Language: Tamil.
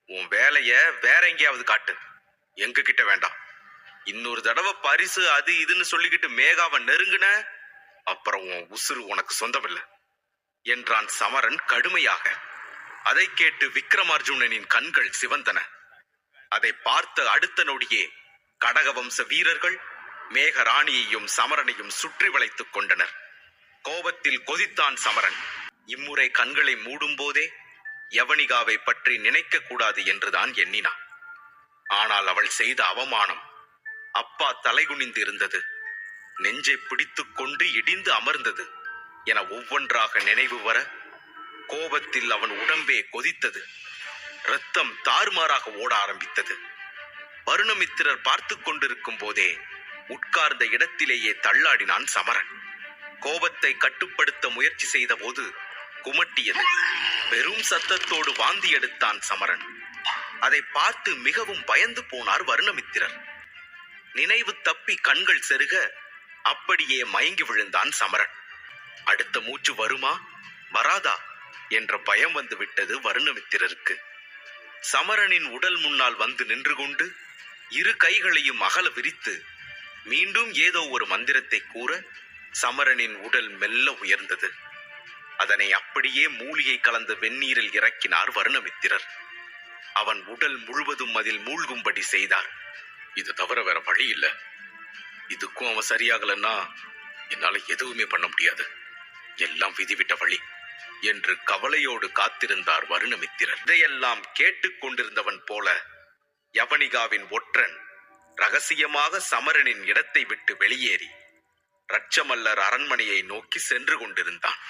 உன் வேலைய வேற எங்கேயாவது காட்டு, எங்க கிட்ட வேண்டாம். இன்னொரு தடவை பரிசு அது இதுன்னு சொல்லிக்கிட்டு மேகாவை நெருங்குன, அப்புறம் உன் உசுறு உனக்கு சொந்தமில்லை என்றான் சமரன் கடுமையாக. அதை கேட்டு விக்ரமார்ஜுனனின் கண்கள் சிவந்தன. அதை பார்த்த அடுத்த நொடியே கடகவம்ச வீரர்கள் மேகராணியையும் சமரனையும் சுற்றி வளைத்துக் கொண்டனர். கோபத்தில் கொதித்தான் சமரன். இம்முறை கண்களை மூடும் போதே யவனிகாவை பற்றி நினைக்க கூடாது என்றுதான் எண்ணினான். ஆனால் அவள் செய்த அவமானம் அப்பா தலைகுனிந்து இருந்தது, நெஞ்சை பிடித்துக் கொண்டு இடிந்து அமர்ந்தது என ஒவ்வொன்றாக நினைவு வர கோபத்தில் அவன் உடம்பே கொதித்தது. இரத்தம் தாறுமாறாக ஓட ஆரம்பித்தது. வருணமித்திரர் பார்த்து கொண்டிருக்கும் போதே உட்கார்ந்த இடத்திலேயே தள்ளாடினான் சமரன். கோபத்தை கட்டுப்படுத்த முயற்சி செய்த போது குமட்டியது. பெரும் சத்தத்தோடு வாந்தி எடுத்தான் சமரன். அதை பார்த்து மிகவும் பயந்து போனார் வருணமித்திரர். நினைவு தப்பி கண்கள் செருக அப்படியே மயங்கி விழுந்தான் சமரன். அடுத்த மூச்சு வருமா வராதா என்ற பயம் வந்து விட்டது வருணமித்திரருக்கு. சமரனின் உடல் முன்னால் வந்து நின்று கொண்டு இரு கைகளையும் அகல விரித்து மீண்டும் ஏதோ ஒரு மந்திரத்தை கூற சமரனின் உடல் மெல்ல உயர்ந்தது. அதனை அப்படியே மூலிகை கலந்த வெந்நீரில் இறக்கினார் வருணமித்திரர். அவன் உடல் முழுவதும் அதில் மூழ்கும்படி செய்தார். இது தவிர வேற வழி இல்லை. இதுக்கும் அவன் சரியாகலன்னா என்னால எதுவுமே பண்ண முடியாது. எல்லாம் விதிவிட்ட வழி என்று கவலையோடு காத்திருந்தார் வருணமித்திரர். இதையெல்லாம் கேட்டுக்கொண்டிருந்தவன் போல யவனிகாவின் ஒற்றன் ரகசியமாக சமரனின் இடத்தை விட்டு வெளியேறி இரட்சமல்லர் அரண்மனையை நோக்கி சென்று கொண்டிருந்தான்.